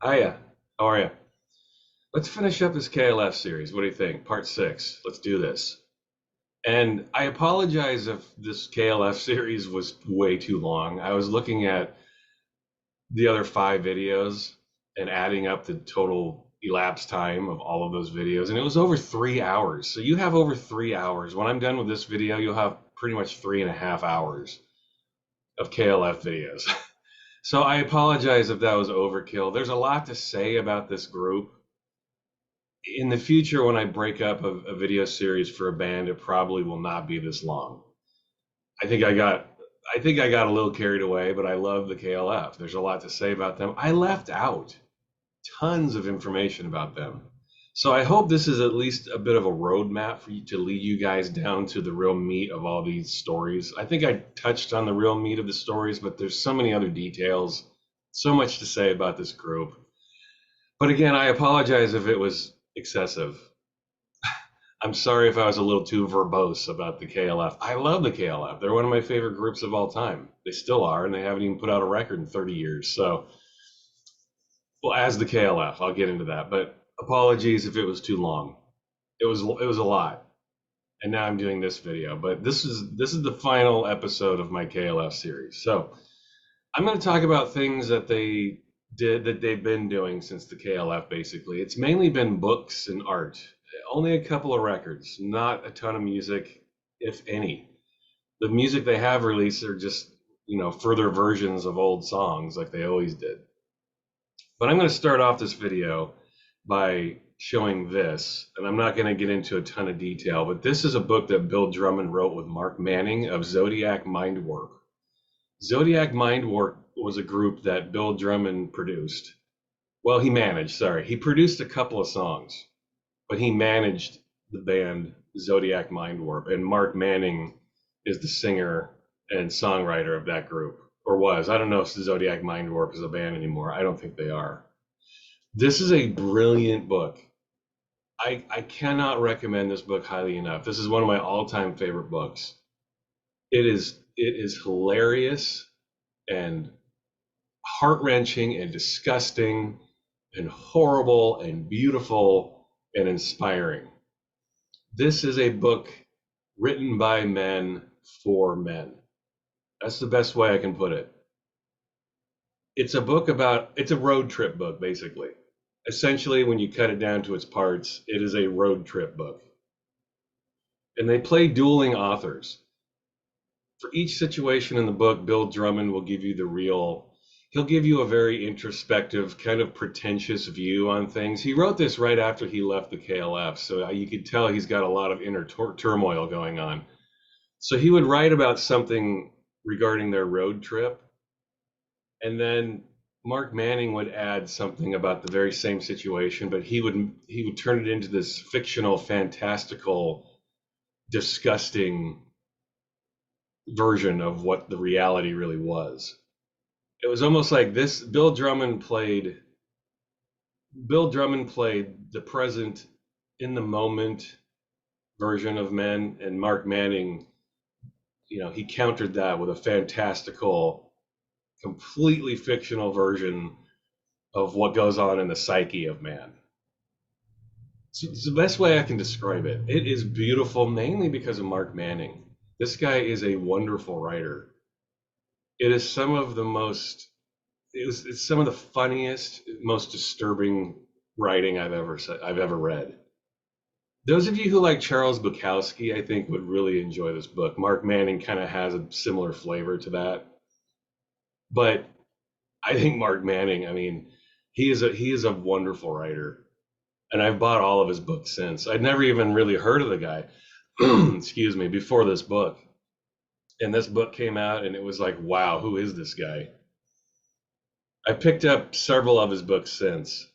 Hiya, how are you? Let's finish up this KLF series. What do you think? Part six. Let's do this. And I apologize if this KLF series was way too long. I was looking at the other five videos and adding up the total elapsed time of all of those videos, and it was over 3 hours. So you have over 3 hours. When I'm done with this video, you'll have pretty much 3.5 hours of KLF videos. So I apologize if that was overkill. There's a lot to say about this group. In the future, when I break up a video series for a band, it probably will not be this long. I think I got I think I got a little carried away, but I love the KLF. There's a lot to say about them. I left out tons of information about them. So I hope this is at least a bit of a roadmap for you to lead you guys down to the real meat of all these stories. I think I touched on the real meat of the stories, but there's so many other details, so much to say about this group. But again, I apologize if it was excessive. I'm sorry if I was a little too verbose about the KLF. I love the KLF. They're one of my favorite groups of all time. They still are, and they haven't even put out a record in 30 years. So, well, as the KLF, I'll get into that. But apologies if it was too long. It was a lot, and now I'm doing this video. But this is the final episode of my KLF series. So I'm going to talk about things that they've been doing since the KLF. Basically, it's mainly been books and art. Only a couple of records, not a ton of music, if any. The music they have released are just, further versions of old songs like they always did. But I'm going to start off this video by showing this, and I'm not going to get into a ton of detail, but this is a book that Bill Drummond wrote with Mark Manning of Zodiac Mindwarp. Zodiac Mindwarp was a group that Bill Drummond produced. Well, he managed, sorry. He produced a couple of songs, but he managed the band Zodiac Mindwarp, and Mark Manning is the singer and songwriter of that group, or was. I don't know if Zodiac Mindwarp is a band anymore. I don't think they are. This is a brilliant book. I cannot recommend this book highly enough. This is one of my all-time favorite books. It is hilarious and heart-wrenching and disgusting and horrible and beautiful and inspiring. This is a book written by men for men. That's the best way I can put it. It's a road trip book, basically. Essentially, when you cut it down to its parts, it is a road trip book. And they play dueling authors. For each situation in the book, Bill Drummond will give you he'll give you a very introspective, kind of pretentious view on things. He wrote this right after he left the KLF, so you could tell he's got a lot of inner turmoil going on. So he would write about something regarding their road trip, and then Mark Manning would add something about the very same situation, but he would turn it into this fictional, fantastical, disgusting version of what the reality really was. It was almost like this Bill Drummond played the present in the moment version of men, and Mark Manning, he countered that with a fantastical, completely fictional version of what goes on in the psyche of man. So it's the best way I can describe it. It is beautiful, mainly because of Mark Manning. This guy is a wonderful writer. It is some of the most, it's some of the funniest, most disturbing writing I've ever read. Those of you who like Charles Bukowski, I think, would really enjoy this book. Mark Manning kind of has a similar flavor to that, but I think Mark Manning, I mean, he is a wonderful writer, and I've bought all of his books since. I'd never even really heard of the guy, excuse me, before this book. And this book came out, and it was like, wow, who is this guy? I picked up several of his books since,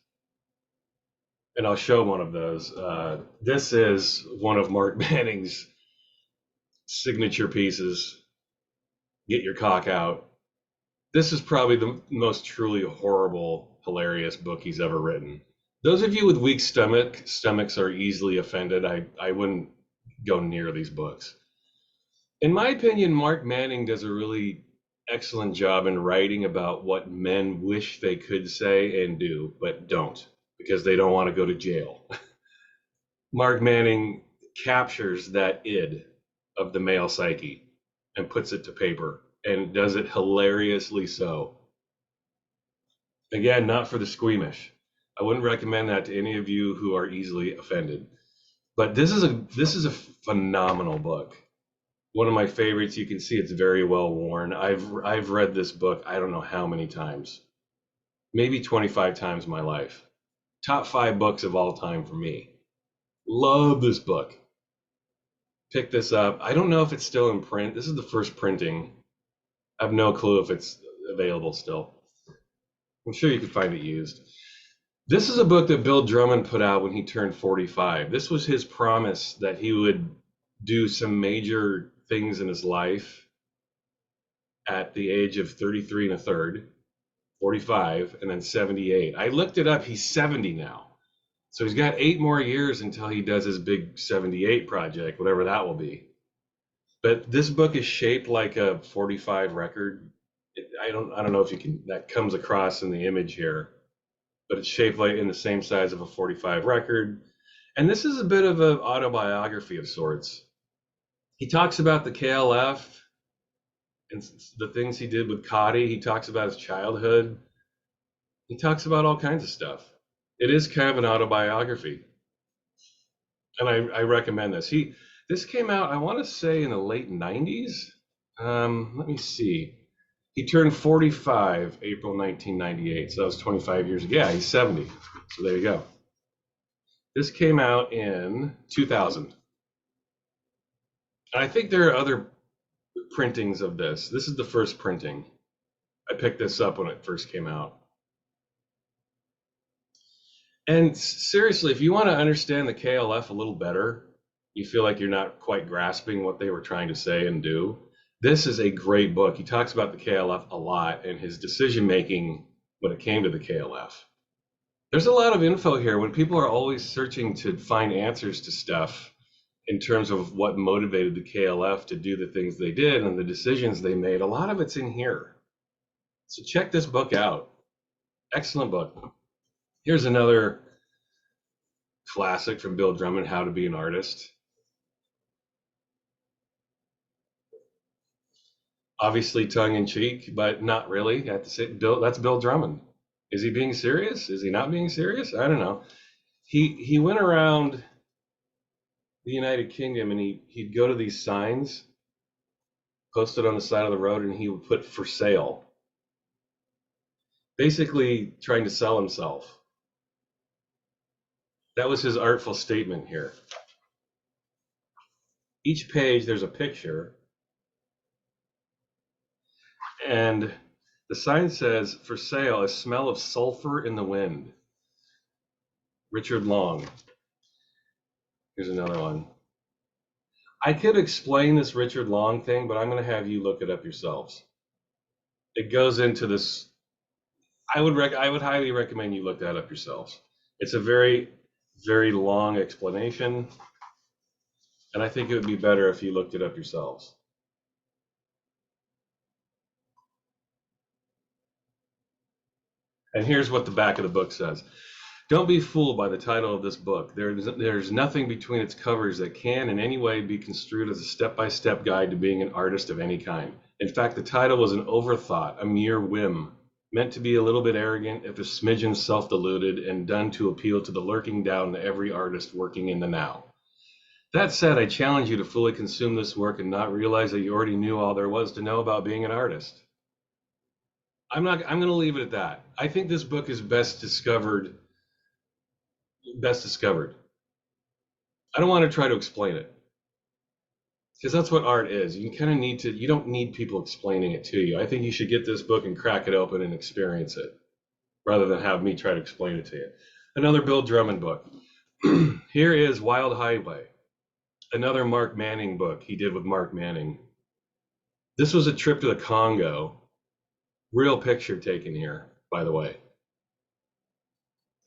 and I'll show one of those. This is one of Mark Manning's signature pieces. Get your cock out. This is probably the most truly horrible, hilarious book he's ever written. Those of you with weak stomachs are easily offended. I wouldn't go near these books. In my opinion, Mark Manning does a really excellent job in writing about what men wish they could say and do, but don't because they don't want to go to jail. Mark Manning captures that id of the male psyche and puts it to paper and does it hilariously so. Again, not for the squeamish. I wouldn't recommend that to any of you who are easily offended. But this is a phenomenal book. One of my favorites. You can see it's very well worn. I've read this book I don't know how many times. Maybe 25 times in my life. Top 5 books of all time for me. Love this book. Pick this up. I don't know if it's still in print. This is the first printing. I have no clue if it's available still. I'm sure you could find it used. This is a book that Bill Drummond put out when he turned 45. This was his promise that he would do some major things in his life at the age of 33 and a third, 45, and then 78. I looked it up. He's 70 now. So he's got 8 more years until he does his big 78 project, whatever that will be. But this book is shaped like a 45 record. I don't know if you can, that comes across in the image here, but it's shaped like in the same size of a 45 record. And this is a bit of an autobiography of sorts. He talks about the KLF and the things he did with Cauty. He talks about his childhood. He talks about all kinds of stuff. It is kind of an autobiography. And I recommend this. This came out, I want to say, in the late 90s. Let me see. He turned 45 April 1998, so that was 25 years ago. Yeah, he's 70. So there you go. This came out in 2000. And I think there are other printings of this. This is the first printing. I picked this up when it first came out. And seriously, if you want to understand the KLF a little better, you feel like you're not quite grasping what they were trying to say and do, this is a great book. He talks about the KLF a lot and his decision making when it came to the KLF. There's a lot of info here when people are always searching to find answers to stuff in terms of what motivated the KLF to do the things they did and the decisions they made. A lot of it's in here. So check this book out. Excellent book. Here's another classic from Bill Drummond, How to Be an Artist. Obviously tongue-in-cheek, but not really. That's Bill Drummond. Is he being serious? Is he not being serious? I don't know. He went around the United Kingdom and he'd go to these signs posted on the side of the road and he would put for sale, basically trying to sell himself. That was his artful statement here. Each page there's a picture and the sign says, for sale, a smell of sulfur in the wind. Richard Long. Here's another one. I could explain this Richard Long thing, but I'm going to have you look it up yourselves. It goes into this. I would highly recommend you look that up yourselves. It's a very, very long explanation, and I think it would be better if you looked it up yourselves. And here's what the back of the book says. Don't be fooled by the title of this book. There's nothing between its covers that can in any way be construed as a step-by-step guide to being an artist of any kind. In fact, the title was an overthought, a mere whim, meant to be a little bit arrogant, if a smidgen self-deluded, and done to appeal to the lurking doubt in every artist working in the now. That said, I challenge you to fully consume this work and not realize that you already knew all there was to know about being an artist. I'm going to leave it at that. I think this book is best discovered. I don't want to try to explain it, because that's what art is. You kind of need to, you don't need people explaining it to you. I think you should get this book and crack it open and experience it, rather than have me try to explain it to you. Another Bill Drummond book. Here is Wild Highway, another Mark Manning book he did with Mark Manning. This was a trip to the Congo. Real picture taken here, by the way.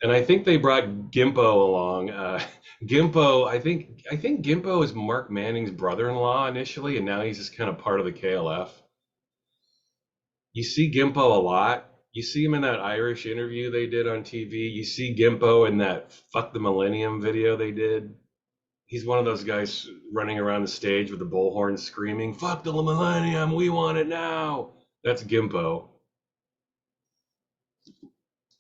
And I think they brought Gimpo along. Gimpo, I think Gimpo is Mark Manning's brother-in-law initially, and now he's just kind of part of the KLF. You see Gimpo a lot. You see him in that Irish interview they did on TV. You see Gimpo in that Fuck the Millennium video they did. He's one of those guys running around the stage with the bullhorn screaming, "Fuck the millennium, we want it now." That's Gimpo.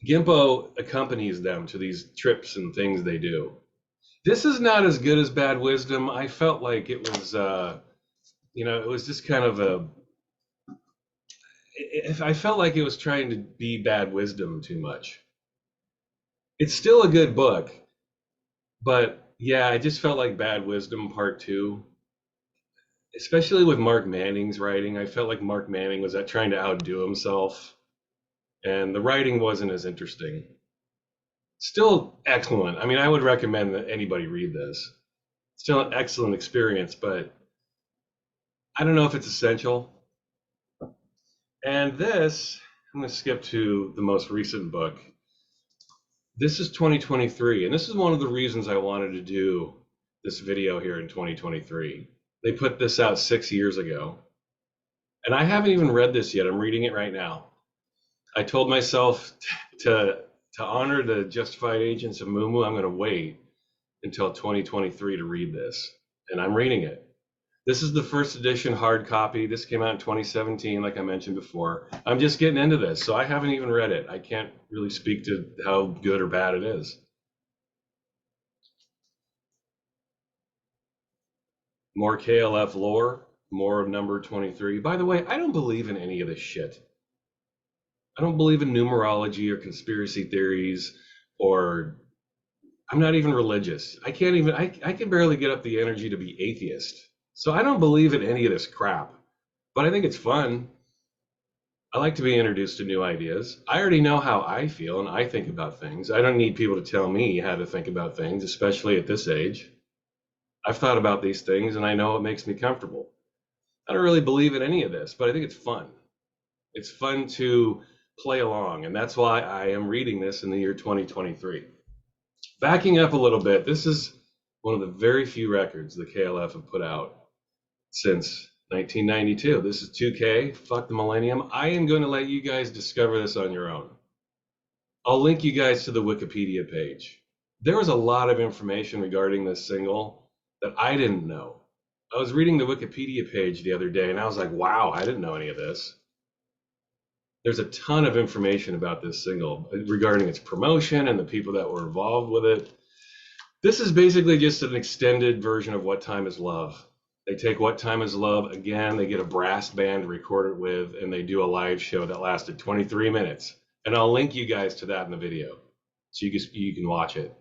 Gimpo accompanies them to these trips and things they do. This is not as good as Bad Wisdom. I felt like it was, it was just kind of I felt like it was trying to be Bad Wisdom too much. It's still a good book, but yeah, I just felt like Bad Wisdom Part 2, especially with Mark Manning's writing. I felt like Mark Manning was trying to outdo himself, and the writing wasn't as interesting. Still excellent. I mean, I would recommend that anybody read this. Still an excellent experience, but I don't know if it's essential. And this, I'm going to skip to the most recent book. This is 2023, and this is one of the reasons I wanted to do this video here in 2023. They put this out 6 years ago, and I haven't even read this yet. I'm reading it right now. I told myself to honor the Justified Agents of Mumu, I'm going to wait until 2023 to read this, and I'm reading it. This is the first edition hard copy. This came out in 2017, like I mentioned before. I'm just getting into this, so I haven't even read it. I can't really speak to how good or bad it is. More KLF lore, more of number 23. By the way, I don't believe in any of this shit. I don't believe in numerology or conspiracy theories, or I'm not even religious. I can barely get up the energy to be atheist. So I don't believe in any of this crap, but I think it's fun. I like to be introduced to new ideas. I already know how I feel and I think about things. I don't need people to tell me how to think about things, especially at this age. I've thought about these things and I know it makes me comfortable. I don't really believe in any of this, but I think it's fun. It's fun to play along, and that's why I am reading this in the year 2023. Backing up a little bit, this is one of the very few records the KLF have put out since 1992. This is 2K, Fuck the Millennium. I am going to let you guys discover this on your own. I'll link you guys to the Wikipedia page. There was a lot of information regarding this single that I didn't know. I was reading the Wikipedia page the other day and I was like, wow, I didn't know any of this. There's a ton of information about this single regarding its promotion and the people that were involved with it. This is basically just an extended version of What Time Is Love. They take What Time Is Love again, they get a brass band to record it with, and they do a live show that lasted 23 minutes. And I'll link you guys to that in the video so you can watch it.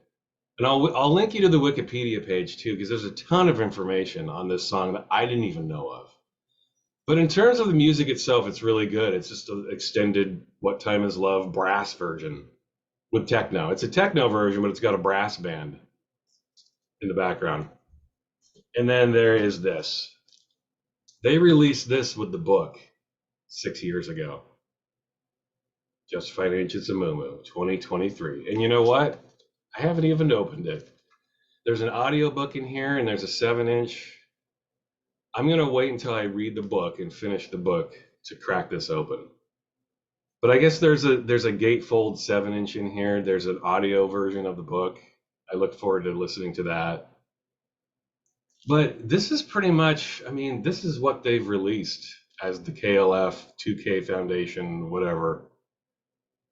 And I'll link you to the Wikipedia page too, because there's a ton of information on this song that I didn't even know of. But in terms of the music itself, it's really good. It's just an extended What Time Is Love brass version with techno. It's a techno version, but it's got a brass band in the background. And then there is this. They released this with the book 6 years ago. Justified Agents of Mumu, 2023. And you know what? I haven't even opened it. There's an audio book in here, and there's a 7-inch. I'm going to wait until I read the book and finish the book to crack this open. But I guess there's a gatefold 7-inch in here. There's an audio version of the book. I look forward to listening to that. But this is pretty much, I mean, this is what they've released as the KLF 2K Foundation, whatever.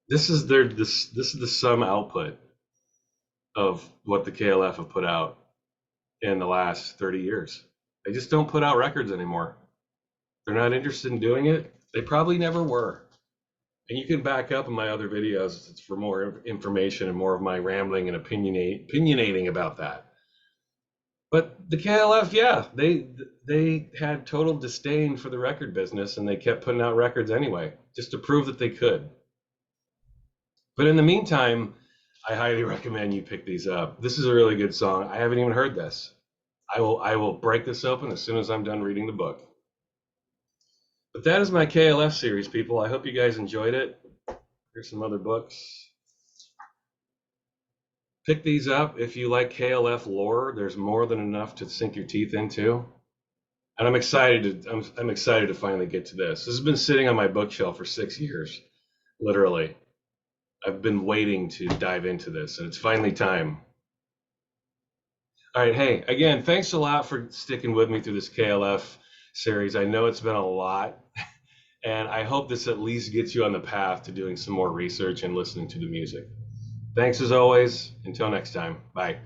This is the sum output of what the KLF have put out in the last 30 years. They just don't put out records anymore. They're not interested in doing it. They probably never were. And you can back up in my other videos for more information and more of my rambling and opinionating about that. But the KLF, yeah, they had total disdain for the record business, and they kept putting out records anyway, just to prove that they could. But in the meantime, I highly recommend you pick these up. This is a really good song. I haven't even heard this. I will break this open as soon as I'm done reading the book. But that is my KLF series, people. I hope you guys enjoyed it. Here's some other books. Pick these up if you like KLF lore. There's more than enough to sink your teeth into. And I'm excited to finally get to this. This has been sitting on my bookshelf for 6 years, literally. I've been waiting to dive into this, and it's finally time. All right, hey, again, thanks a lot for sticking with me through this KLF series. I know it's been a lot, and I hope this at least gets you on the path to doing some more research and listening to the music. Thanks as always. Until next time. Bye.